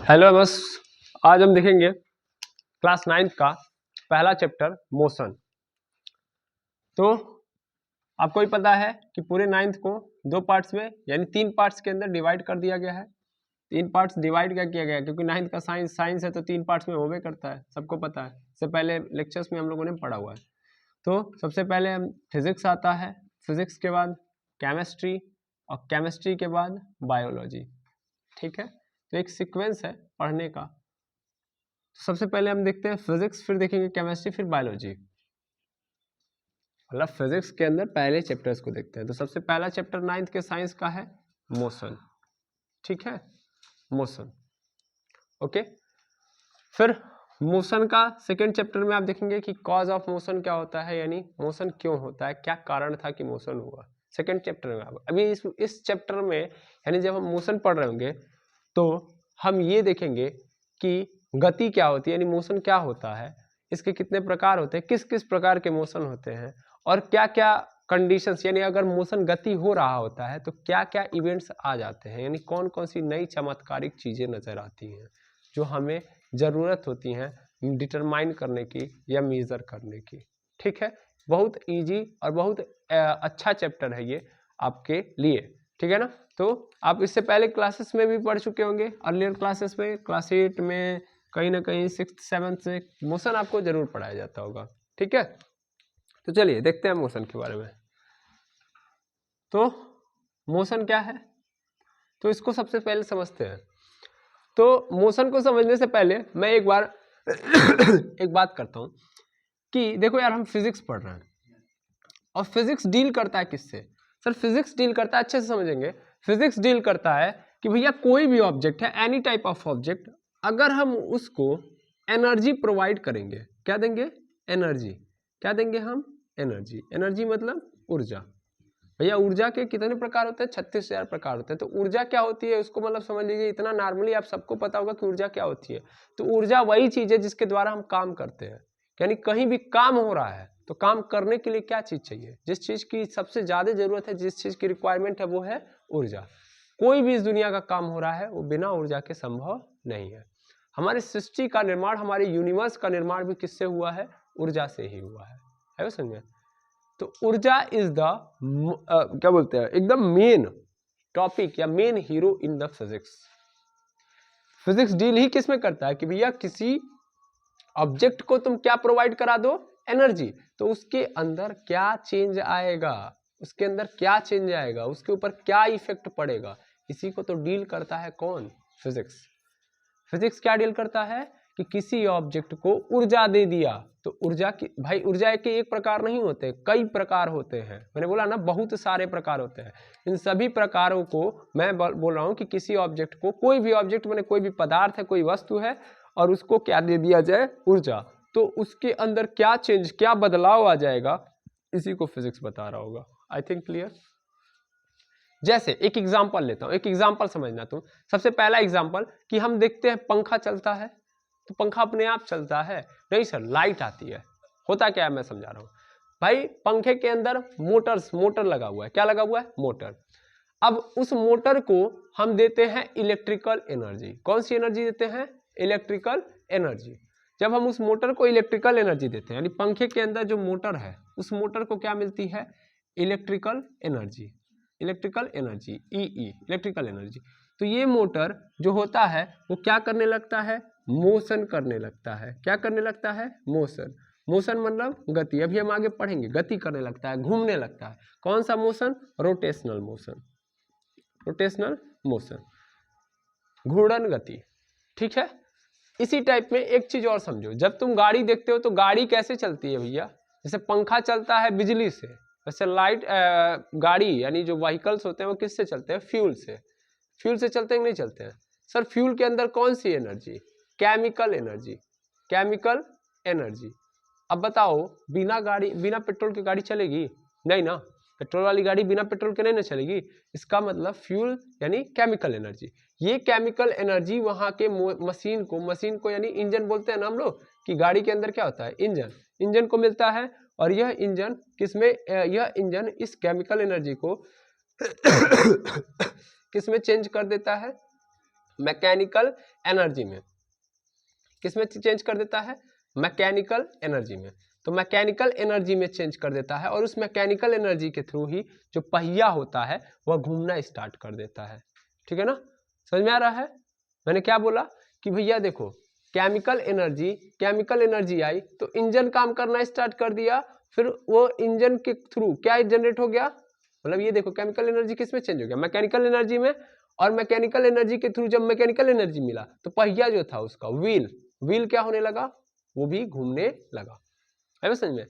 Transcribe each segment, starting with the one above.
Hello बस आज हम देखेंगे क्लास 9th का पहला चैप्टर मोशन। तो आपको ही पता है कि पूरे 9th को दो पार्ट्स में यानी 3 पार्ट्स के अंदर डिवाइड कर दिया गया है। 3 पार्ट्स डिवाइड क्या किया गया है क्योंकि 9th का साइंस है तो 3 पार्ट्स में होवे करता है, सबको पता है। इससे पहले लेक्चर्स में हम लोगों ने पढ़ा हुआ है। तो सबसे पहले हम फिजिक्स आता है, फिजिक्स के बाद केमिस्ट्री और केमिस्ट्री के बाद बायोलॉजी। ठीक है, तो एक सीक्वेंस है पढ़ने का। सबसे पहले हम देखते हैं फिजिक्स, फिर देखेंगे केमिस्ट्री, फिर बायोलॉजी। मतलब फिजिक्स के अंदर पहले चैप्टर्स को देखते हैं। तो सबसे पहला चैप्टर 9th के साइंस का है मोशन। ठीक है, मोशन। ओके, फिर मोशन का सेकेंड चैप्टर में आप देखेंगे कि कॉज ऑफ मोशन क्या होता है, यानी मोशन क्यों होता है, क्या कारण था कि मोशन हुआ। सेकेंड चैप्टर में आप अभी इस चैप्टर में यानी जब हम मोशन पढ़ रहे होंगे तो हम ये देखेंगे कि गति क्या होती है, यानी मोशन क्या होता है, इसके कितने प्रकार होते हैं, किस किस प्रकार के मोशन होते हैं और क्या क्या कंडीशंस, यानी अगर मोशन गति हो रहा होता है तो क्या क्या इवेंट्स आ जाते हैं, यानी कौन कौन सी नई चमत्कारिक चीजें नजर आती हैं जो हमें जरूरत होती हैं डिटरमाइन करने की या मेजर करने की। ठीक है, बहुत इजी और बहुत अच्छा चैप्टर है ये आपके लिए। ठीक है ना, तो आप इससे पहले क्लासेस में भी पढ़ चुके होंगे, अर्लियर क्लासेस में, क्लास 8 में, कहीं ना कहीं 6th 7th से मोशन आपको जरूर पढ़ाया जाता होगा। ठीक है, तो चलिए देखते हैं मोशन के बारे में। तो मोशन क्या है, तो इसको सबसे पहले समझते हैं। तो मोशन को समझने से पहले मैं एक बार एक बात करता हूं कि देखो यार, हम फिजिक्स पढ़ रहे हैं और फिजिक्स डील करता है किससे? सर फिजिक्स डील करता है, अच्छे से समझेंगे, फिजिक्स डील करता है कि भैया कोई भी ऑब्जेक्ट है, एनी टाइप ऑफ ऑब्जेक्ट, अगर हम उसको एनर्जी प्रोवाइड करेंगे, क्या देंगे? एनर्जी। क्या देंगे हम? एनर्जी। एनर्जी मतलब ऊर्जा। भैया ऊर्जा के कितने प्रकार होते हैं? 36,000 प्रकार होते हैं। तो ऊर्जा क्या होती है उसको मतलब समझ लीजिए, इतना नॉर्मली आप सबको पता होगा कि ऊर्जा क्या होती है। तो ऊर्जा वही चीज है जिसके द्वारा हम काम करते हैं, यानी कहीं भी काम हो रहा है तो काम करने के लिए क्या चीज चाहिए? जिस चीज की सबसे ज्यादा जरूरत है, जिस चीज की रिक्वायरमेंट है, वो है ऊर्जा। कोई भी इस दुनिया का काम हो रहा है वो बिना ऊर्जा के संभव नहीं है। हमारी सृष्टि का निर्माण, हमारे यूनिवर्स का निर्माण भी किससे हुआ है? ऊर्जा से ही हुआ है समझे? तो ऊर्जा इज द क्या बोलते हैं, एकदम मेन टॉपिक या main hero in the physics. Physics deal ही किसमें करता है कि भैया किसी ऑब्जेक्ट को तुम क्या प्रोवाइड करा दो? एनर्जी। तो उसके अंदर क्या चेंज आएगा, उसके अंदर क्या चेंज आएगा, उसके ऊपर क्या इफेक्ट पड़ेगा, इसी को तो डील करता है कौन? फिजिक्स। फिजिक्स क्या डील करता है कि किसी ऑब्जेक्ट को ऊर्जा दे दिया। तो ऊर्जा की, भाई ऊर्जा के एक प्रकार नहीं होते, कई प्रकार होते हैं। मैंने बोला ना बहुत सारे प्रकार होते हैं। इन सभी प्रकारों को मैं बोल रहा हूं कि किसी ऑब्जेक्ट को, कोई भी ऑब्जेक्ट मैंने कोई भी पदार्थ है, कोई वस्तु है, और उसको क्या दे दिया जाए? ऊर्जा। तो उसके अंदर क्या चेंज, क्या बदलाव आ जाएगा, इसी को फिजिक्स बता रहा होगा। I think clear. जैसे एक एग्जांपल लेता हूं, एक एग्जांपल समझना तुम। सबसे पहला एग्जांपल कि हम देखते हैं पंखा चलता है, तो पंखा अपने आप चलता है? नहीं सर, लाइट आती है। होता क्या है मैं समझा रहा हूं भाई। पंखे के अंदर मोटर लगा हुआ है। क्या लगा हुआ है? मोटर। अब उस मोटर को हम देते हैं इलेक्ट्रिकल एनर्जी। कौन सी एनर्जी देते हैं? Electrical energy. जब हम उस मोटर को इलेक्ट्रिकल एनर्जी देते हैं, यानी पंखे के अंदर जो मोटर है उस मोटर को क्या मिलती है? Electrical energy. Electrical energy, electrical energy. तो ये मोटर जो होता है वो क्या करने लगता है? मोशन करने लगता है। क्या करने लगता है? मोशन। मोशन मतलब गति। अभी हम आगे पढ़ेंगे। गति करने लगता है, घूमने लगता है। कौन सा motion? Rotational motion. Rotational motion, घूर्णन गति। ठीक है, इसी टाइप में एक चीज और समझो। जब तुम गाड़ी देखते हो तो गाड़ी कैसे चलती है भैया? जैसे पंखा चलता है बिजली से, वैसे लाइट गाड़ी यानी जो व्हीकल्स होते हैं वो किससे चलते हैं? फ्यूल से। फ्यूल से चलते हैं कि नहीं चलते हैं? सर फ्यूल के अंदर कौन सी energy? Chemical energy. Chemical energy. अब बताओ, बिना पेट्रोल की गाड़ी चलेगी? नहीं ना, पेट्रोल वाली गाड़ी बिना पेट्रोल के नहीं ना चलेगी। इसका मतलब फ्यूल यानी केमिकल एनर्जी। ये केमिकल एनर्जी वहां के मशीन को यानी इंजन बोलते हैं ना हम लोग, कि गाड़ी के अंदर क्या होता है? इंजन को मिलता है। और यह इंजन किसमें, यह इंजन इस केमिकल एनर्जी को किसमें चेंज कर देता है? मैकेनिकल एनर्जी में। किसमें चेंज कर देता है? मैकेनिकल एनर्जी में। तो मैकेनिकल एनर्जी में चेंज कर देता है और उस मैकेनिकल एनर्जी के थ्रू ही जो पहिया होता है वह घूमना स्टार्ट कर देता है। ठीक है ना, समझ में आ रहा है? मैंने क्या बोला कि भैया देखो, केमिकल एनर्जी आई तो इंजन काम करना स्टार्ट कर दिया, फिर वो इंजन के थ्रू क्या जनरेट हो गया, मतलब ये देखो केमिकल एनर्जी किसमें चेंज हो गया? मैकेनिकल एनर्जी में। और मैकेनिकल एनर्जी के थ्रू जब मैकेनिकल एनर्जी मिला तो पहिया जो था उसका व्हील क्या होने लगा? वो भी घूमने लगा। है समझ में?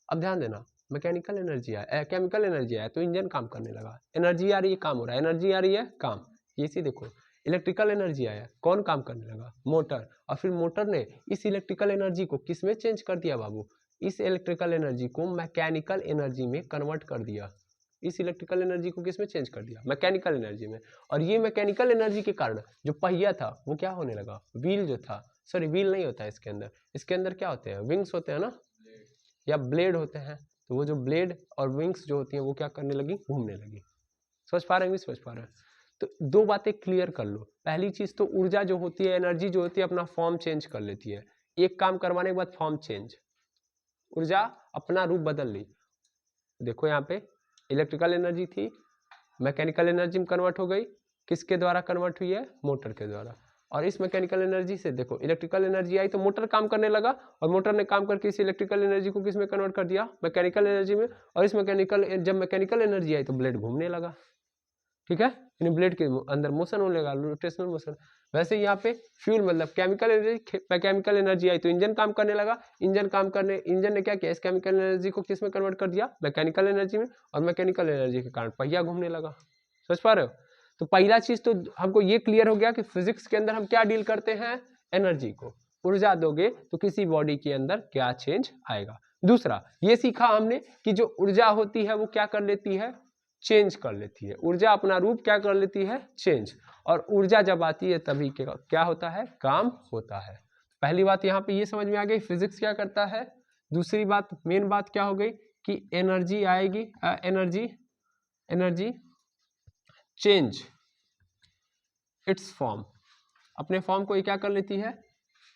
अब ध्यान देना, मैकेनिकल एनर्जी आया, केमिकल एनर्जी आया तो इंजन काम करने लगा, एनर्जी आ रही है काम हो रहा है, एनर्जी आ रही है काम। ये सी देखो, इलेक्ट्रिकल एनर्जी आया, कौन काम करने लगा? मोटर। और फिर मोटर ने इस इलेक्ट्रिकल एनर्जी को किस में चेंज कर दिया बाबू? इस इलेक्ट्रिकल एनर्जी को मैकेनिकल एनर्जी में कन्वर्ट कर दिया। इस इलेक्ट्रिकल एनर्जी को किस में चेंज कर दिया? मैकेनिकल एनर्जी में। और ये मैकेनिकल एनर्जी के कारण जो पहिया था वो क्या होने लगा? व्हील जो था, सॉरी व्हील नहीं होता है इसके अंदर क्या होते हैं? विंग्स होते हैं ना, या ब्लेड होते हैं। तो वो जो ब्लेड और विंग्स जो होती हैं वो क्या करने लगी? घूमने लगी। समझ पा रहे हैं? समझ पा रहे हैं? तो दो बातें क्लियर कर लो। पहली चीज तो ऊर्जा जो होती है, एनर्जी जो होती है, अपना फॉर्म चेंज कर लेती है। एक काम करवाने के बाद फॉर्म चेंज, ऊर्जा अपना रूप बदल ली। देखो यहाँ पे इलेक्ट्रिकल एनर्जी थी, मैकेनिकल एनर्जी में कन्वर्ट हो गई। किसके द्वारा कन्वर्ट हुई है? मोटर के द्वारा। और इस मैकेनिकल एनर्जी से देखो इलेक्ट्रिकल एनर्जी आई तो मोटर काम करने लगा, और मोटर ने काम करके इस इलेक्ट्रिकल एनर्जी को किस में कन्वर्ट कर दिया? मैकेनिकल एनर्जी में। और इस जब मैकेनिकल एनर्जी आई तो ब्लेड घूमने लगा। ठीक है, इन ब्लेड के अंदर मोशन होने लगा, रोटेशनल मोशन। वैसे यहाँ पे फ्यूल मतलब केमिकल एनर्जी आई तो इंजन काम करने लगा, इंजन ने क्या किया? इस केमिकल एनर्जी को किस में कन्वर्ट कर दिया? मैकेनिकल एनर्जी में। और मैकेनिकल एनर्जी के कारण पहिया घूमने लगा। समझ पा रहे हो? तो पहला चीज तो हमको ये क्लियर हो गया कि फिजिक्स के अंदर हम क्या डील करते हैं? एनर्जी को। ऊर्जा दोगे तो किसी बॉडी के अंदर क्या चेंज आएगा। दूसरा ये सीखा हमने कि जो ऊर्जा होती है वो क्या कर लेती है? चेंज कर लेती है। ऊर्जा अपना रूप क्या कर लेती है? चेंज। और ऊर्जा जब आती है तभी क्या होता है? काम होता है। पहली बात यहाँ पे ये समझ में आ गई फिजिक्स क्या करता है। दूसरी बात, मेन बात क्या हो गई कि एनर्जी आएगी, एनर्जी चेंज इट्स फॉर्म, अपने फॉर्म को ये क्या कर लेती है?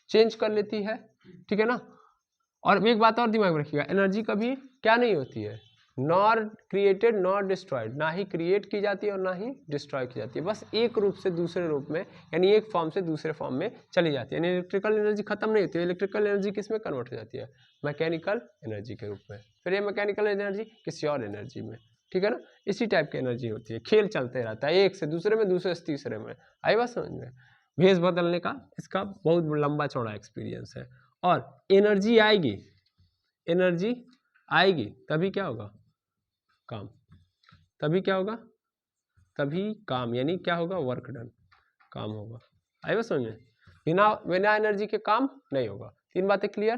चेंज कर लेती है। ठीक है ना। और एक बात और दिमाग में रखिएगा, एनर्जी कभी क्या नहीं होती है? नॉर क्रिएटेड नॉर डिस्ट्रॉयड, ना ही क्रिएट की जाती है और ना ही डिस्ट्रॉय की जाती है, बस एक रूप से दूसरे रूप में, यानी एक फॉर्म से दूसरे फॉर्म में चली जाती है। यानी इलेक्ट्रिकल एनर्जी खत्म नहीं होती है, इलेक्ट्रिकल एनर्जी किस में कन्वर्ट हो जाती है? मैकेनिकल एनर्जी के रूप में। फिर ये मैकेनिकल एनर्जी किसी और एनर्जी में। ठीक है ना, इसी टाइप की एनर्जी होती है, खेल चलते रहता है एक से दूसरे में, दूसरे से तीसरे में। आई बात समझ में? भेष बदलने का इसका बहुत लंबा चौड़ा एक्सपीरियंस है। और एनर्जी आएगी तभी क्या होगा? काम। तभी क्या होगा? तभी काम, यानी क्या होगा? वर्क डन, काम होगा। आई बात समझ में? बिना एनर्जी के काम नहीं होगा। तीन बातें क्लियर।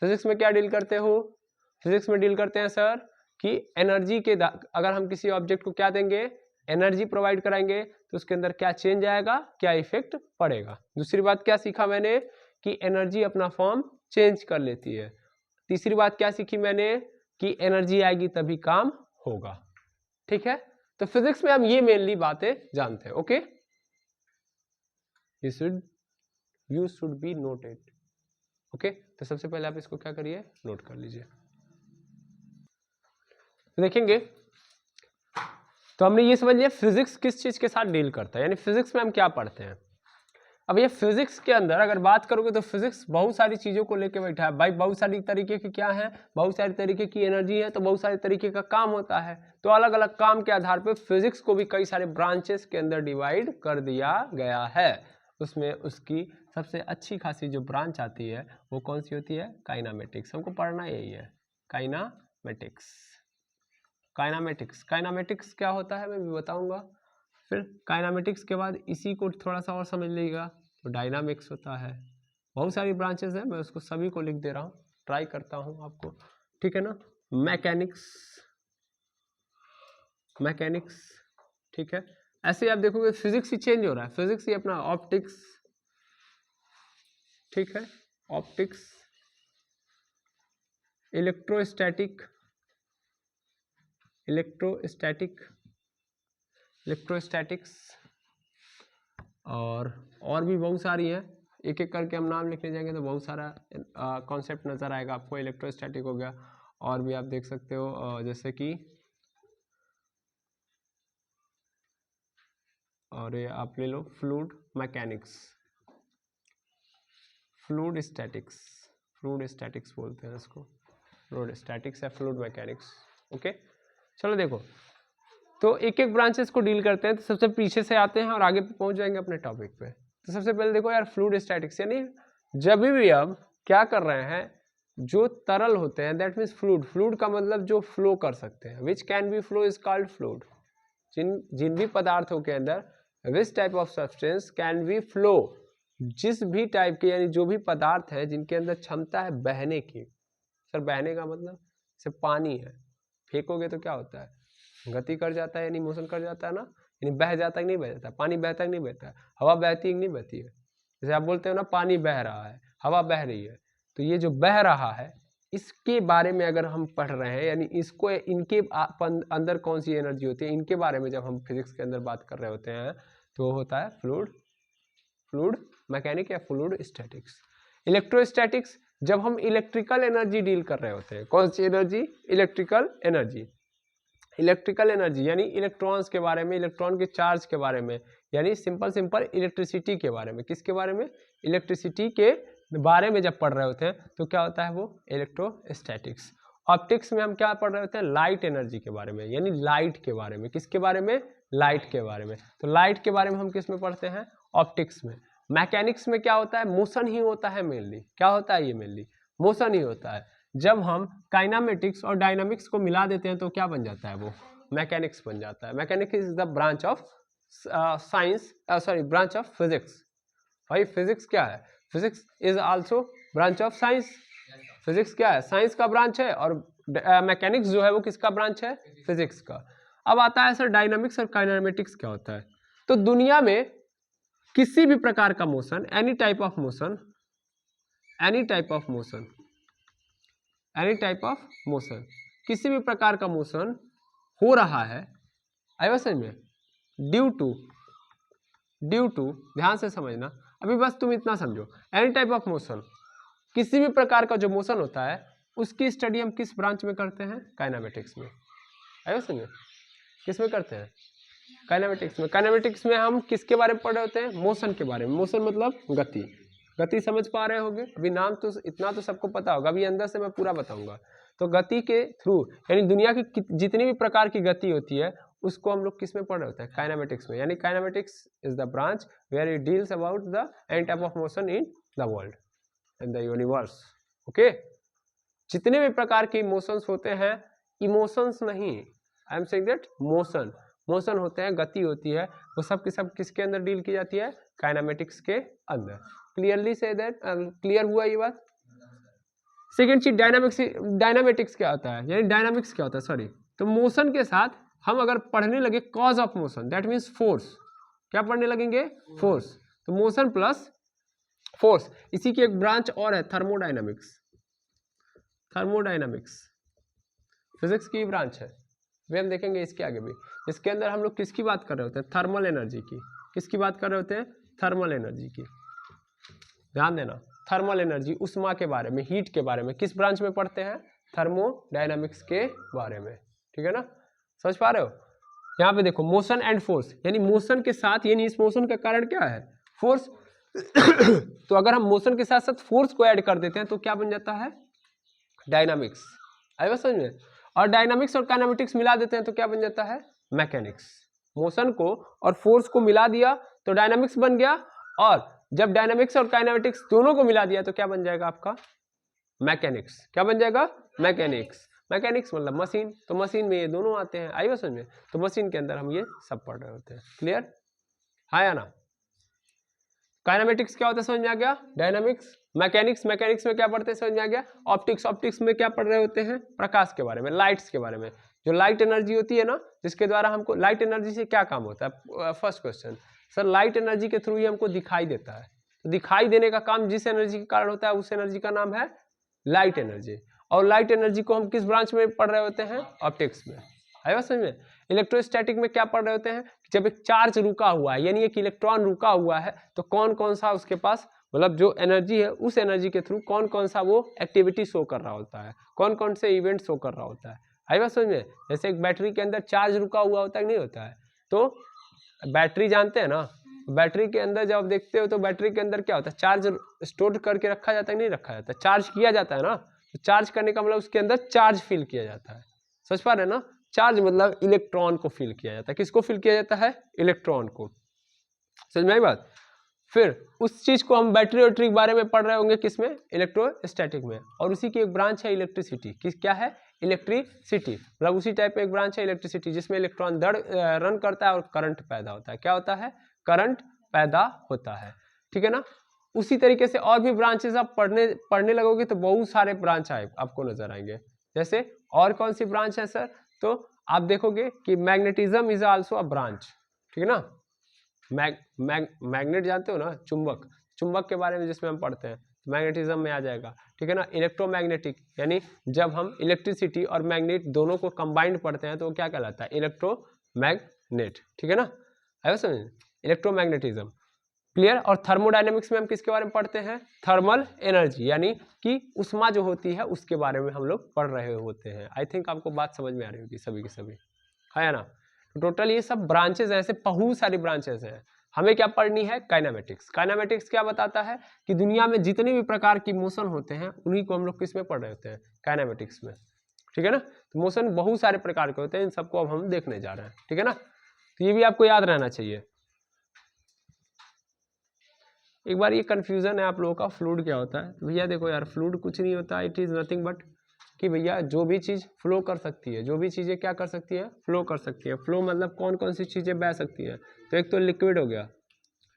फिजिक्स में क्या डील करते हो? फिजिक्स में डील करते हैं सर कि एनर्जी के अगर हम किसी ऑब्जेक्ट को क्या देंगे? एनर्जी प्रोवाइड कराएंगे तो उसके अंदर क्या चेंज आएगा, क्या इफेक्ट पड़ेगा। दूसरी बात क्या सीखा मैंने कि एनर्जी अपना फॉर्म चेंज कर लेती है। तीसरी बात क्या सीखी मैंने कि एनर्जी आएगी तभी काम होगा। ठीक है, तो फिजिक्स में हम ये मेनली बातें जानते हैं। Okay, you should be noted. Okay, तो सबसे पहले आप इसको क्या करिए? नोट कर लीजिए। तो देखेंगे, तो हमने ये समझ लिया फिजिक्स किस चीज के साथ डील करता है, यानी फिजिक्स में हम क्या पढ़ते हैं। अब ये फिजिक्स के अंदर अगर बात करोगे तो फिजिक्स बहुत सारी चीजों को लेके बैठा है भाई। बहुत सारी तरीके की क्या है? बहुत सारी तरीके की एनर्जी है, तो बहुत सारे तरीके का काम होता है। तो अलग अलग काम के आधार पर फिजिक्स को भी कई सारे ब्रांचेस के अंदर डिवाइड कर दिया गया है। उसमें उसकी सबसे अच्छी खासी जो ब्रांच आती है वो कौन सी होती है? काइनामेटिक्स। हमको पढ़ना यही है, काइनामेटिक्स। काइनामेटिक्स क्या होता है मैं भी बताऊंगा। फिर काइनामेटिक्स के बाद इसी को थोड़ा सा और समझ लीजिएगा तो डायनामिक्स होता है। बहुत सारी ब्रांचेस है, मैं उसको सभी को लिख दे रहा हूँ, ट्राई करता हूँ आपको। ठीक है ना, मैकेनिक्स। ठीक है, ऐसे ही आप देखोगे फिजिक्स ही चेंज हो रहा है। फिजिक्स ही अपना ऑप्टिक्स, ठीक है, ऑप्टिक्स, इलेक्ट्रोस्टैटिक्स, और भी बहुत सारी हैं, एक एक करके हम नाम लिखने जाएंगे तो बहुत सारा कॉन्सेप्ट नज़र आएगा आपको। इलेक्ट्रोस्टैटिक हो गया, और भी आप देख सकते हो जैसे कि, और ये आप ले लो फ्लूइड मैकेनिक्स, फ्लूइड स्टैटिक्स बोलते हैं इसको, फ्लूइड स्टैटिक्स या फ्लूइड मैकेनिक्स। ओके, चलो देखो, तो एक एक ब्रांचेस को डील करते हैं। तो सबसे पीछे से आते हैं और आगे पहुंच जाएंगे अपने टॉपिक पे। तो सबसे पहले देखो यार, फ्लूइड स्टैटिक्स यानी जब भी हम क्या कर रहे हैं, जो तरल होते हैं, दैट मीन्स फ्लूइड का मतलब जो फ्लो कर सकते हैं, which can be flow is called fluid. जिन भी पदार्थों के अंदर which type of substance can be flow, जिस भी टाइप के यानी जो भी पदार्थ है जिनके अंदर क्षमता है बहने की। सर बहने का मतलब जैसे पानी है, फेंकोगे तो क्या होता है, गति कर जाता है, यानी मोशन कर जाता है ना, यानी बह जाता है कि नहीं बह जाता, पानी बहता है कि नहीं बहता है, हवा बहती है कि नहीं बहती है। जैसे आप बोलते हो ना पानी बह रहा है, हवा बह रही है, तो ये जो बह रहा है इसके बारे में अगर हम पढ़ रहे हैं, यानी इसको इनके अंदर कौन सी एनर्जी होती है, इनके बारे में जब हम फिजिक्स के अंदर बात कर रहे होते हैं तो वो होता है फ्लूइड मैकेनिक या फ्लूइड स्टैटिक्स। इलेक्ट्रोस्टैटिक्स जब हम इलेक्ट्रिकल एनर्जी डील कर रहे होते हैं, कौन सी एनर्जी, इलेक्ट्रिकल एनर्जी यानी इलेक्ट्रॉन्स के बारे में, इलेक्ट्रॉन के चार्ज के बारे में, यानी सिंपल इलेक्ट्रिसिटी के बारे में। किसके बारे में, इलेक्ट्रिसिटी के बारे में जब पढ़ रहे होते हैं तो क्या होता है वो इलेक्ट्रोस्टैटिक्स। ऑप्टिक्स में हम क्या पढ़ रहे होते हैं, लाइट एनर्जी के बारे में, यानी लाइट के बारे में। किसके बारे में, लाइट के बारे में। तो लाइट के बारे में हम किस में पढ़ते हैं, ऑप्टिक्स में। मैकेनिक्स में क्या होता है, मोशन ही होता है मेनली। क्या होता है ये, मेनली मोशन ही होता है। जब हम काइनेमेटिक्स और डायनामिक्स को मिला देते हैं तो क्या बन जाता है, वो मैकेनिक्स बन जाता है। Mechanics is the branch of science, branch of physics. भाई फिजिक्स क्या है, physics is also branch of science. Physics क्या है, साइंस का ब्रांच है, और मैकेनिक्स जो है वो किसका ब्रांच है, फिजिक्स का। अब आता है सर डायनामिक्स और काइनेमेटिक्स क्या होता है। तो दुनिया में किसी भी प्रकार का motion, any type of motion किसी भी प्रकार का मोशन हो रहा है, आई बात समझ में, ड्यू टू ध्यान से समझना, अभी बस तुम इतना समझो, एनी टाइप ऑफ मोशन, किसी भी प्रकार का जो मोशन होता है उसकी स्टडी हम किस ब्रांच में करते हैं, काइनेमेटिक्स में। आई बात समझ में, किस में करते हैं, काइनेमेटिक्स में। काइनेमेटिक्स में हम किसके बारे में पढ़ रहे होते हैं, मोशन के बारे में। मोशन मतलब गति समझ पा रहे होगे, अभी नाम तो इतना तो सबको पता होगा, अभी अंदर से मैं पूरा बताऊंगा। तो गति के थ्रू, यानी दुनिया की जितनी भी प्रकार की गति होती है उसको हम लोग किस में पढ़ रहे होते हैं, काइनेमेटिक्स में। यानी kinematics is the branch where it deals about the any type of motion in the world, in the universe. Okay, जितने भी प्रकार के इमोशंस होते हैं, इमोशंस नहीं, I am saying that motion होते हैं, गति होती है, वो सब की सब किसके अंदर डील की जाती है, काइनेमेटिक्स के अंदर। क्लियरली से दैट, क्लियर हुआ ये बात। सेकेंड चीज डायनामेटिक्स क्या होता है, यानी डायनामिक्स क्या होता है, सॉरी। तो मोशन के साथ हम अगर पढ़ने लगे cause of motion, that means force. क्या पढ़ने लगेंगे, फोर्स। तो मोशन प्लस फोर्स, इसी की एक ब्रांच और है थर्मोडायनामिक्स फिजिक्स की ब्रांच है, वे हम देखेंगे इसके आगे भी। इसके अंदर हम लोग किसकी बात कर रहे होते हैं, थर्मल एनर्जी की। किसकी बात कर रहे होते हैं, थर्मल एनर्जी की। ध्यान देना, थर्मल एनर्जी, उष्मा के बारे में, हीट के बारे में किस ब्रांच में पढ़ते हैं, थर्मोडायनामिक्स के बारे में। ठीक है ना, समझ पा रहे हो। यहाँ पे देखो मोशन एंड फोर्स, यानी मोशन के साथ, यानी इस मोशन का कारण क्या है, फोर्स। तो अगर हम मोशन के साथ साथ फोर्स को ऐड कर देते हैं तो क्या बन जाता है, डायनामिक्स। आई बात समझ में। और डायनामिक्स और काइनेमेटिक्स मिला देते हैं तो क्या बन जाता है, मैकेनिक्स। मोशन को और फोर्स को मिला दिया तो डायनामिक्स बन गया, और जब डायनामिक्स और काइनेमेटिक्स दोनों को मिला दिया तो क्या बन जाएगा आपका, मैकेनिक्स। क्या बन जाएगा, मैकेनिक्स मतलब मशीन। तो मशीन में ये दोनों आते हैं, आई बात समझ में। तो मशीन के अंदर हम ये सब पढ़ रहे होते हैं। क्लियर, हाँ या ना। काइनेमेटिक्स क्या होता है, समझ में आ गया। डायनामिक्स, मैकेनिक्स में क्या पढ़ते हैं, समझ में आ गया। ऑप्टिक्स में क्या पढ़ रहे होते हैं, प्रकाश के बारे में, लाइट्स के बारे में। जो लाइट एनर्जी होती है ना, जिसके द्वारा हमको, लाइट एनर्जी से क्या काम होता है, first question sir, light energy के थ्रू ही हमको दिखाई देता है। तो दिखाई देने का काम जिस एनर्जी के कारण होता है उस एनर्जी का नाम है लाइट एनर्जी। और लाइट एनर्जी को हम किस ब्रांच में पढ़ रहे होते हैं, ऑप्टिक्स में। आई बात समझ में। इलेक्ट्रोस्टैटिक में क्या पढ़ रहे होते हैं, जब एक चार्ज रुका हुआ है यानी एक इलेक्ट्रॉन रुका हुआ है तो कौन कौन सा उसके पास मतलब जो एनर्जी है उस एनर्जी के थ्रू कौन कौन सा वो एक्टिविटी शो कर रहा होता है, कौन कौन से इवेंट शो कर रहा होता है। आई बात समझ में? जैसे एक बैटरी के अंदर चार्ज रुका हुआ होता है नहीं होता है, तो बैटरी जानते हैं ना, बैटरी के अंदर जब देखते हो तो बैटरी के अंदर क्या होता है, चार्ज स्टोर करके रखा जाता है नहीं रखा जाता है, चार्ज किया जाता है ना, तो चार्ज करने का मतलब उसके अंदर चार्ज फिल किया जाता है। समझ पा रहे हैं ना? चार्ज मतलब इलेक्ट्रॉन को फिल किया जाता है। किसको फिल किया जाता है? इलेक्ट्रॉन को। समझ में आई बात? फिर उस चीज को हम बैटरी वैटरी के बारे में पढ़ रहे होंगे किसमें? इलेक्ट्रोस्टैटिक में। और उसी की एक ब्रांच है इलेक्ट्रिसिटी। किस क्या है? इलेक्ट्रिसिटी। मतलब उसी टाइप में एक ब्रांच है इलेक्ट्रिसिटी जिसमें इलेक्ट्रॉन रन करता है और करंट पैदा होता है। क्या होता है? करंट पैदा होता है। ठीक है ना? उसी तरीके से और भी ब्रांचेस आप पढ़ने लगोगे तो बहुत सारे ब्रांच आपको नजर आएंगे। जैसे और कौन सी ब्रांच है सर? तो आप देखोगे कि magnetism is also a branch. ठीक है ना? मैग्नेट जानते हो ना, चुंबक, चुंबक के बारे में जिसमें हम पढ़ते हैं मैग्नेटिज्म में आ जाएगा। ठीक है ना? इलेक्ट्रोमैग्नेटिक यानी जब हम इलेक्ट्रिसिटी और मैग्नेट दोनों को कंबाइंड पढ़ते हैं तो वो क्या कहलाता है? इलेक्ट्रोमैग्नेट। ठीक है ना? आया समझ? Electromagnetism clear. और थर्मोडायनेमिक्स में हम किसके बारे में पढ़ते हैं? थर्मल एनर्जी यानी कि उष्मा जो होती है उसके बारे में हम लोग पढ़ रहे होते हैं। आई थिंक आपको बात समझ में आ रही होगी सभी की सभी, है ना? तो टोटल ये सब ब्रांचेस ऐसे बहुत सारी ब्रांचेस हैं। हमें क्या पढ़नी है? काइनेमेटिक्स। काइनेमेटिक्स क्या बताता है कि दुनिया में जितने भी प्रकार की मोशन होते हैं उन्हीं को हम लोग किस में पढ़ रहे होते हैं? काइनेमेटिक्स में। ठीक है ना? तो मोशन बहुत सारे प्रकार के होते हैं, इन सबको अब हम देखने जा रहे हैं। ठीक है ना? तो ये भी आपको याद रहना चाहिए। एक बार ये कंफ्यूजन है आप लोगों का, फ्लूइड क्या होता है? भैया देखो यार, फ्लूइड कुछ नहीं होता, इट इज नथिंग बट कि भैया जो भी चीज फ्लो कर सकती है, जो भी चीजें क्या कर सकती है? फ्लो कर सकती है। फ्लो मतलब कौन कौन सी चीजें बह सकती है? तो एक तो लिक्विड हो गया,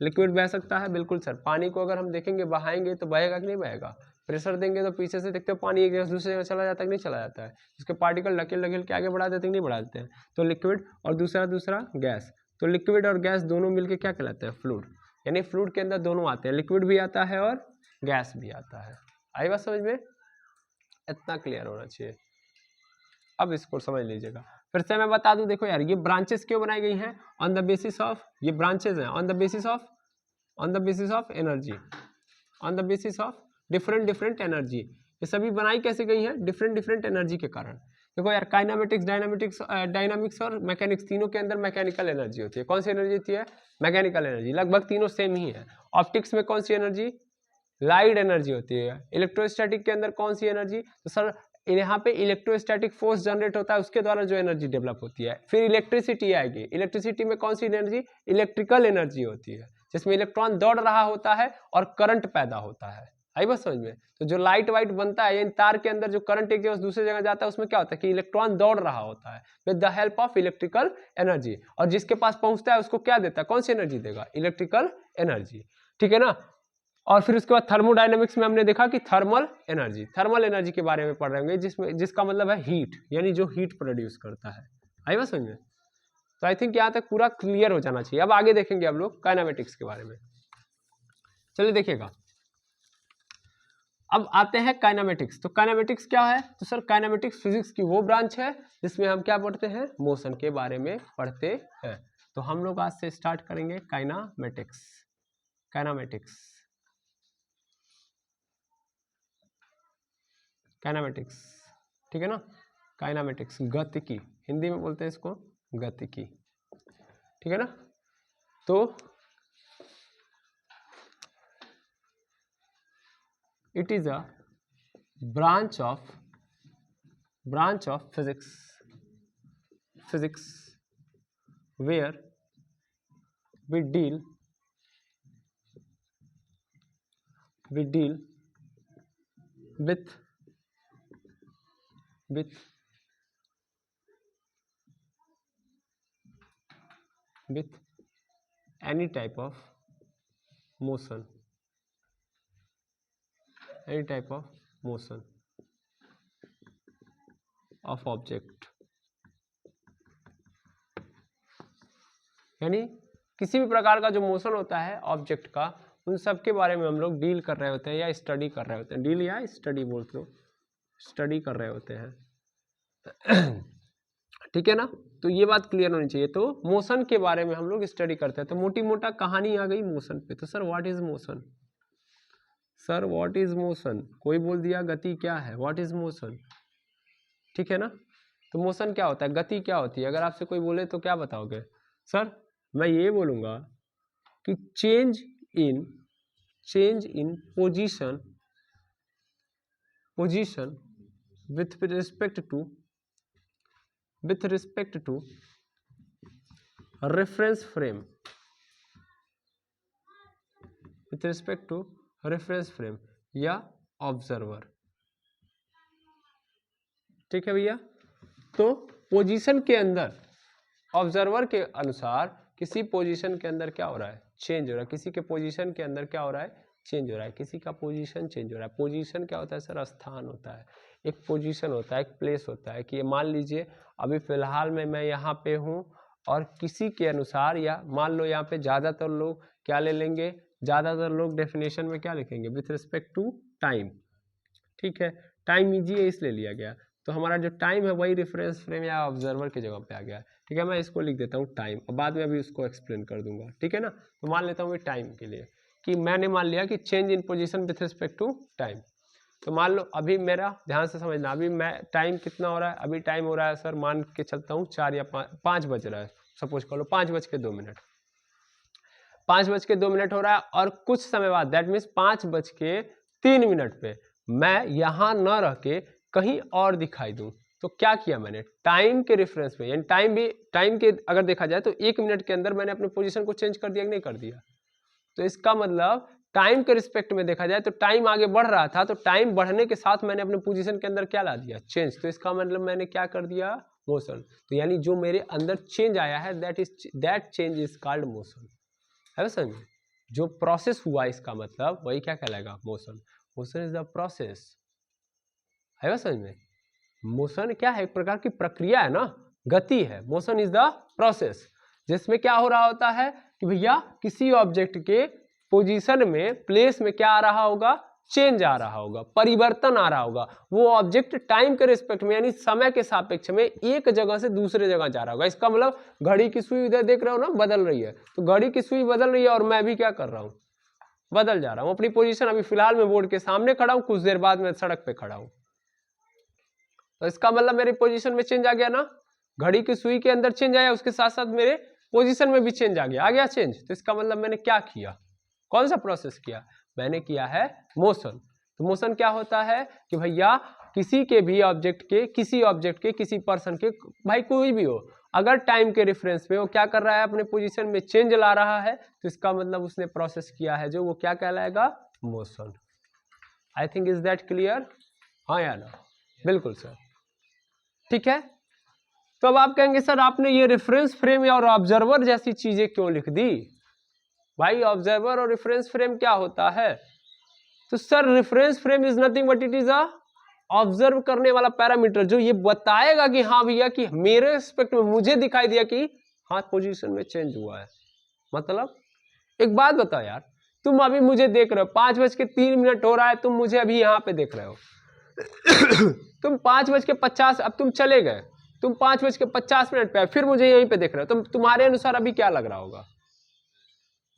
लिक्विड बह सकता है, बिल्कुल सर। पानी को अगर हम देखेंगे बहाएंगे तो बहेगा कि नहीं बहेगा? प्रेशर देंगे तो पीछे से देखते हो पानी एक जगह दूसरी जगह चला जाता है कि नहीं चला जाता है? उसके पार्टिकल ढकेल ढकेल के आगे बढ़ा देते हैं कि नहीं बढ़ा देते हैं? तो लिक्विड और दूसरा गैस। तो लिक्विड और गैस दोनों मिलके क्या कहलाते हैं? फ्लूइड। यानी फ्लूइड के अंदर दोनों आते हैं, लिक्विड भी आता है और गैस भी आता है। आई बात समझ में? इतना क्लियर होना चाहिए। अब इसको समझ लीजिएगा। फिर से मैं बता दूं, देखो यार ये ब्रांचेस क्यों बनाई गई हैं? ऑन द बेसिस ऑफ, ये ब्रांचेस हैं on the basis of energy, on the basis of different energy. ये सभी बनाई कैसे गई हैं? डिफरेंट एनर्जी के कारण। देखो यार, काइनेमेटिक्स, डायनामिक्स और मैकेनिक्स तीनों के अंदर मैकेनिकल एनर्जी होती है। कौन सी एनर्जी होती है? Mechanical energy. लगभग तीनों सेम ही है। ऑप्टिक्स में कौन सी एनर्जी? लाइट एनर्जी होती है। इलेक्ट्रोस्टैटिक के अंदर कौन सी एनर्जी? तो सर यहाँ पे इलेक्ट्रोस्टैटिक फोर्स जनरेट होता है, उसके द्वारा जो एनर्जी डेवलप होती है। फिर इलेक्ट्रिसिटी आएगी। इलेक्ट्रिसिटी में कौन सी एनर्जी? इलेक्ट्रिकल एनर्जी होती है, जिसमें इलेक्ट्रॉन दौड़ रहा होता है और करंट पैदा होता है। आई बात समझ में? तो जो लाइट वाइट बनता है, यानी तार के अंदर जो करंट एक जगह से दूसरी जगह जाता है, उसमें क्या होता है कि इलेक्ट्रॉन दौड़ रहा होता है with the help of electrical energy. और जिसके पास पहुंचता है उसको क्या देता है? कौन सी एनर्जी देगा? Electrical energy. ठीक है ना? और फिर उसके बाद थर्मोडायनेमिक्स में हमने देखा कि थर्मल एनर्जी के बारे में पढ़ रहे होंगे, जिसका मतलब है हीट, यानी जो हीट प्रोड्यूस करता है। आई बात समझ में? तो आई थिंक यहाँ तक पूरा क्लियर हो जाना चाहिए। अब आगे देखेंगे हम लोग काइनेमेटिक्स के बारे में। चलिए देखिएगा, अब आते हैं काइनेमेटिक्स। तो काइनेमेटिक्स क्या है? तो सर काइनेमेटिक्स फिजिक्स की वो ब्रांच है जिसमें हम क्या पढ़ते हैं? मोशन के बारे में पढ़ते हैं। तो हम लोग आज से स्टार्ट करेंगे काइनेमेटिक्स। ठीक है ना? काइनेमेटिक्स, गतिकी, हिंदी में बोलते हैं इसको गतिकी। ठीक है ना? तो it is a branch of physics where we deal with any type of motion of object। यानी किसी भी प्रकार का जो मोशन होता है ऑब्जेक्ट का, उन सब के बारे में हम लोग डील कर रहे होते हैं या स्टडी कर रहे होते हैं। डील या स्टडी बोलते हो, स्टडी कर रहे होते हैं। ठीक है ना। तो ये बात क्लियर होनी चाहिए। तो मोशन के बारे में हम लोग स्टडी करते हैं। तो मोटी मोटा कहानी आ गई मोशन पे। तो sir what is motion, sir what is motion, कोई बोल दिया गति क्या है, व्हाट इज मोशन, ठीक है ना। तो मोशन क्या होता है, गति क्या होती है, अगर आपसे कोई बोले तो क्या बताओगे। सर मैं ये बोलूँगा कि change in position with respect to reference frame, with respect to reference frame या ऑब्जर्वर, ठीक है भैया। तो पोजीशन के अंदर ऑब्जर्वर के अनुसार किसी पोजीशन के अंदर क्या हो रहा है, चेंज हो रहा है, किसी के पोजीशन के अंदर क्या हो रहा है, चेंज हो रहा है, किसी का पोजीशन चेंज हो रहा है। पोजीशन क्या होता है सर, स्थान होता है, एक पोजीशन होता है, एक प्लेस होता है। कि मान लीजिए अभी फिलहाल में मैं यहाँ पे हूँ और किसी के अनुसार, या मान लो यहाँ पे ज़्यादातर लोग क्या ले लेंगे, ज़्यादातर लोग डेफिनेशन में क्या लिखेंगे, विथ रिस्पेक्ट टू टाइम, ठीक है। टाइम ईजी है इसलिए लिया गया। तो हमारा जो टाइम है वही रेफरेंस फ्रेम या ऑब्जर्वर की जगह पे आ गया, ठीक है। मैं इसको लिख देता हूँ टाइम, और बाद में अभी उसको एक्सप्लेन कर दूंगा, ठीक है ना। तो मान लेता हूँ टाइम के लिए कि मैंने मान लिया कि change in position with respect to time. तो मान लो अभी मेरा, ध्यान से समझना, अभी मैं टाइम कितना हो रहा है, अभी टाइम हो रहा है सर, मान के चलता हूँ 4 या 5 बज रहा है, सपोज कर लो 5:02, 5:02 हो रहा है। और कुछ समय बाद दैट मीन्स 5:03 पे मैं यहाँ न रह के कहीं और दिखाई दूं, तो क्या किया मैंने, टाइम के रेफरेंस में, यानी टाइम के अगर देखा जाए तो 1 मिनट के अंदर मैंने अपने पोजीशन को चेंज कर दिया कि नहीं कर दिया। तो इसका मतलब टाइम के रिस्पेक्ट में देखा जाए तो टाइम आगे बढ़ रहा था, तो टाइम बढ़ने के साथ मैंने अपने पोजीशन के अंदर क्या ला दिया, चेंज। तो इसका मतलब मैंने क्या कर दिया, मोशन। तो यानी जो मेरे अंदर चेंज आया है that change is called motion, है समझ। जो प्रोसेस हुआ इसका मतलब वही क्या कहलाएगा, motion. Motion is the process, है समझ में। मोशन क्या है, एक प्रकार की प्रक्रिया है ना, गति है। मोशन इज द प्रोसेस, जिसमें क्या हो रहा होता है कि भैया किसी ऑब्जेक्ट के पोजीशन में, प्लेस में क्या आ रहा होगा, चेंज आ रहा होगा, परिवर्तन आ रहा होगा। वो ऑब्जेक्ट टाइम के रिस्पेक्ट में, यानी समय के सापेक्ष में एक जगह से दूसरे जगह जा रहा होगा। इसका मतलब घड़ी की सुई इधर देख रहे हो ना, बदल रही है, तो घड़ी की सुई बदल रही है और मैं भी क्या कर रहा हूँ, बदल जा रहा हूँ अपनी पोजीशन। अभी फिलहाल मैं बोर्ड के सामने खड़ा हूँ, कुछ देर बाद मैं सड़क पे खड़ा हूँ, तो इसका मतलब मेरी पोजीशन में चेंज आ गया ना। घड़ी की सुई के अंदर चेंज आया, उसके साथ साथ मेरे पोजीशन में भी चेंज आ गया चेंज। तो इसका मतलब मैंने क्या किया, कौन सा प्रोसेस किया, मैंने किया है मोशन। तो मोशन क्या होता है कि भैया किसी के भी ऑब्जेक्ट के, किसी पर्सन के, भाई कोई भी हो, अगर टाइम के रेफरेंस में वो क्या कर रहा है, अपने पोजीशन में चेंज ला रहा है, तो इसका मतलब उसने प्रोसेस किया है, जो वो क्या कहलाएगा, motion. I think is that clear, हाँ या ना, बिल्कुल सर, ठीक है। तो अब आप कहेंगे सर आपने ये रेफरेंस फ्रेम और ऑब्जर्वर जैसी चीजें क्यों लिख दी। भाई ऑब्जर्वर और रेफरेंस फ्रेम क्या होता है, तो sir reference frame is nothing but it is a observe करने वाला पैरामीटर, जो ये बताएगा कि हाँ भैया कि मेरे रिस्पेक्ट में मुझे दिखाई दिया कि हाँ पोजीशन में चेंज हुआ है। मतलब एक बात बताओ यार, तुम अभी मुझे देख रहे हो, 5:03 हो रहा है, तुम मुझे अभी यहाँ पे देख रहे हो तुम 5:50, अब तुम चले गए, तुम 5:50 पे आए, फिर मुझे यहीं पे देख रहे हो, तुम्हारे अनुसार अभी क्या लग रहा होगा,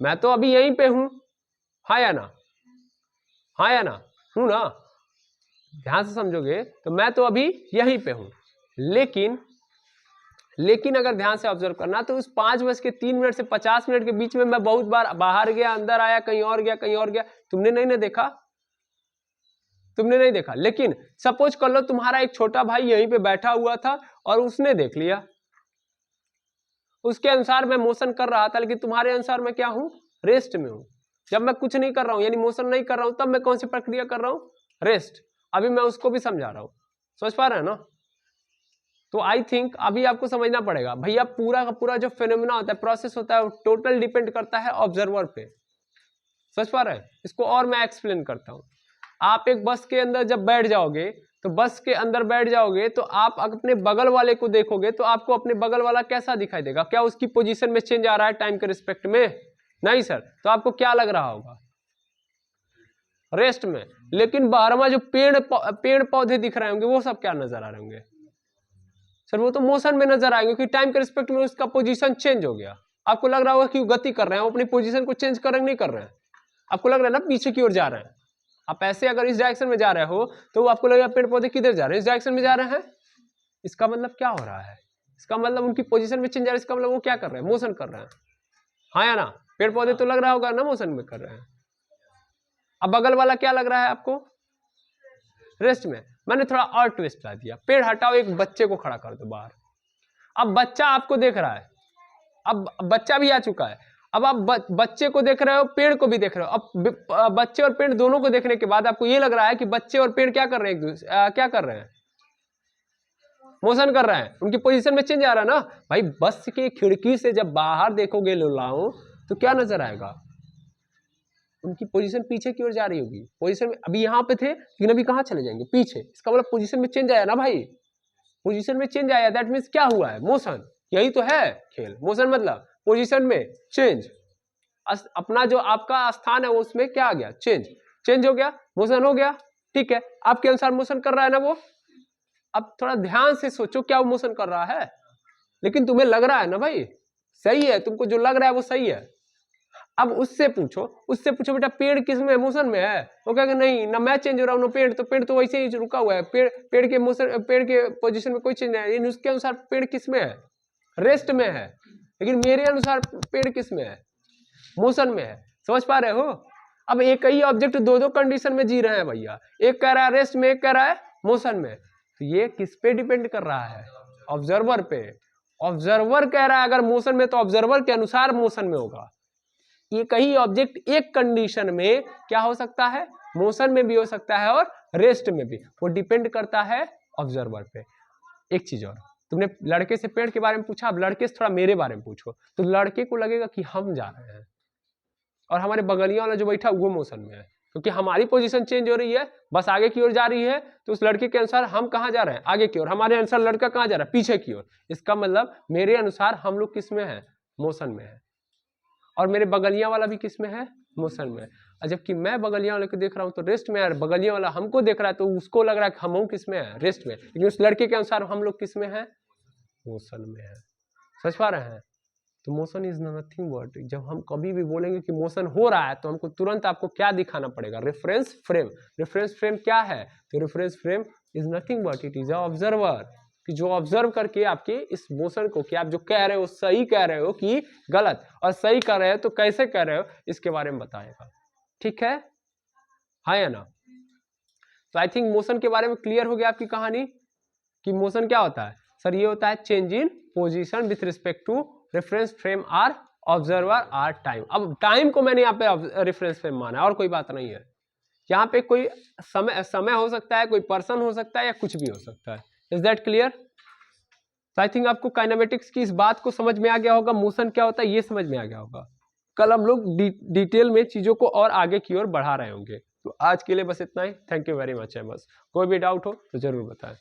मैं तो अभी यहीं पे हूं, हाँ या ना, हाँ या ना, हूं ना। ध्यान से समझोगे तो मैं तो अभी यहीं पे हूं, लेकिन अगर ध्यान से ऑब्जर्व करना तो उस 5:03 से 50 मिनट के बीच में मैं बहुत बार बाहर गया, अंदर आया, कहीं और गया, तुमने नहीं देखा, तुमने नहीं देखा। लेकिन सपोज कर लो तुम्हारा एक छोटा भाई यहीं पे बैठा हुआ था और उसने देख लिया, उसके अनुसार मैं मोशन कर रहा था, लेकिन तुम्हारे अनुसार मैं क्या हूं, रेस्ट में हूं। जब मैं कुछ नहीं कर रहा हूं, यानी मोशन नहीं कर रहा हूं, तब मैं कौन सी प्रक्रिया कर रहा हूं, रेस्ट। अभी मैं उसको भी समझा रहा हूं, समझ पा रहे हैं ना। तो आई थिंक अभी आपको समझना पड़ेगा भैया, पूरा का पूरा जो फेनोमेना होता है, प्रोसेस होता है, वो टोटल डिपेंड करता है ऑब्जर्वर पे, समझ पा रहे हैं। इसको और मैं एक्सप्लेन करता हूं। आप एक बस के अंदर जब बैठ जाओगे, तो बस के अंदर बैठ जाओगे तो आप अपने बगल वाले को देखोगे, तो आपको अपने बगल वाला कैसा दिखाई देगा, क्या उसकी पोजीशन में चेंज आ रहा है टाइम के रिस्पेक्ट में, नहीं सर। तो आपको क्या लग रहा होगा, रेस्ट में। लेकिन बाहरमा जो पेड़ पौधे दिख रहे होंगे वो सब क्या नजर आ रहे होंगे, सर वो तो मोशन में नजर आएंगे क्योंकि टाइम के रिस्पेक्ट में उसका पोजीशन चेंज हो गया। आपको लग रहा होगा कि वो गति कर रहे हैं, वो अपनी पोजीशन को चेंज कर नहीं कर रहे हैं। आपको लग रहा है ना पीछे की ओर जा रहे हैं। आप ऐसे अगर इस डायरेक्शन में जा रहे हो तो वो आपको लगेगा पेड़ पौधे किधर जा रहे हैं, इस डायरेक्शन में जा रहे हैं। इसका मतलब क्या हो रहा है, इसका मतलब उनकी पोजीशन में चेंज आ रहा है, इसका मतलब वो क्या कर रहे हैं, मोशन कर रहे हैं। हाँ या ना, पेड़ पौधे तो लग रहा होगा ना मोशन में कर रहे हैं। अब बगल वाला क्या लग रहा है आपको, रेस्ट में। मैंने थोड़ा और ट्विस्ट ला दिया, पेड़ हटाओ, एक बच्चे को खड़ा कर दो बाहर। अब बच्चा आपको देख रहा है, अब बच्चा भी आ चुका है। अब आप बच्चे को देख रहे हो, पेड़ को भी देख रहे हो। अब बच्चे और पेड़ दोनों को देखने के बाद आपको ये लग रहा है कि बच्चे और पेड़ क्या कर रहे हैं, एक दूसरे क्या कर रहे हैं, मोशन कर रहे हैं, उनकी पोजीशन में चेंज आ रहा है ना। भाई बस की खिड़की से जब बाहर देखोगे लोलाओं तो क्या नजर आएगा, उनकी पोजीशन पीछे की ओर जा रही होगी। पोजीशन में अभी यहाँ पे थे लेकिन अभी कहाँ चले जाएंगे, पीछे। इसका मतलब पोजीशन में चेंज आया ना भाई, पोजीशन में चेंज आया, दैट मीन्स क्या हुआ है, मोशन। यही तो है खेल, मोशन मतलब पोजीशन में चेंज। अपना जो आपका स्थान है उसमें क्या आ गया, चेंज हो गया, मोशन हो गया। ठीक है, आपके अनुसार मोशन कर रहा है ना वो। अब थोड़ा ध्यान से सोचो क्या वो मोशन कर रहा है, लेकिन तुम्हें लग रहा है ना भाई सही है, तुमको जो लग रहा है वो सही है। अब उससे पूछो बेटा पेड़ किस में, मोशन में है। वो कहेगा नहीं ना, मैं चेंज हो रहा हूँ ना पेड़, तो पेड़ तो वैसे ही रुका हुआ है। पेड़ के मोशन, पेड़ के पोजीशन में कोई चेंज नहीं है। उसके अनुसार पेड़ किस में है, रेस्ट में है। लेकिन मेरे अनुसार पेड़ किस में है, मोशन में है। समझ पा रहे हो। अब एक ही ऑब्जेक्ट दो कंडीशन में जी रहे हैं भैया, एक कह रहा है रेस्ट में, एक कह रहा है मोशन में। तो ये किस पे डिपेंड कर रहा है, ऑब्जर्वर पे। ऑब्जर्वर कह रहा है अगर मोशन में तो ऑब्जर्वर के अनुसार मोशन में होगा। ये कहीं ऑब्जेक्ट एक कंडीशन में क्या हो सकता है, मोशन में भी हो सकता है और रेस्ट में भी, वो डिपेंड करता है ऑब्जर्वर पे। एक चीज और, तुमने लड़के से पेड़ के बारे में पूछा, अब लड़के से थोड़ा मेरे बारे में पूछो, तो लड़के को लगेगा कि हम जा रहे हैं और हमारे बगलिया वाला जो बैठा वो मोशन में है, क्योंकि हमारी पोजीशन चेंज हो रही है, बस आगे की ओर जा रही है। तो उस लड़के के अनुसार हम कहाँ जा रहे हैं, आगे की ओर। हमारे अनुसार लड़का कहाँ जा रहा है, पीछे की ओर। इसका मतलब मेरे अनुसार हम लोग किस में है, मोशन में है, और मेरे बगलिया वाला भी किस में है, मोशन में है। और जबकि मैं बगलिया वाले को देख रहा हूँ तो रेस्ट में है, बगलिया वाला हमको देख रहा है तो उसको लग रहा है कि हम किस में है, रेस्ट में। लेकिन उस लड़के के अनुसार हम लोग किस में है, मोशन में है। समझ पा रहे हैं। तो मोशन इज नथिंग बट, जब हम कभी भी बोलेंगे कि मोशन हो रहा है तो हमको तुरंत आपको क्या दिखाना पड़ेगा, रेफरेंस फ्रेम। रेफरेंस फ्रेम क्या है, तो reference frame is nothing but it is a observer, कि जो ऑब्जर्व करके आपके इस मोशन को, कि आप जो कह रहे हो सही कह रहे हो कि गलत, और सही कर रहे हो तो कैसे कह रहे हो, इसके बारे में बताएगा। ठीक है, हाँ या ना। तो आई थिंक मोशन के बारे में क्लियर हो गया आपकी कहानी, कि मोशन क्या होता है। सर ये होता है change in position with respect to reference frame or observer or time. अब टाइम को मैंने यहाँ पे रेफरेंस फ्रेम माना है और कोई बात नहीं है। यहाँ पे कोई समय हो सकता है, कोई पर्सन हो सकता है, या कुछ भी हो सकता है। Is that clear. तो आई थिंक आपको काइनेमेटिक्स की इस बात को समझ में आ गया होगा, मोशन क्या होता है ये समझ में आ गया होगा। कल हम लोग डिटेल में चीजों को और आगे की ओर बढ़ा रहे होंगे। तो आज के लिए बस इतना ही। Thank you very much. है बस कोई भी डाउट हो तो जरूर बताएं।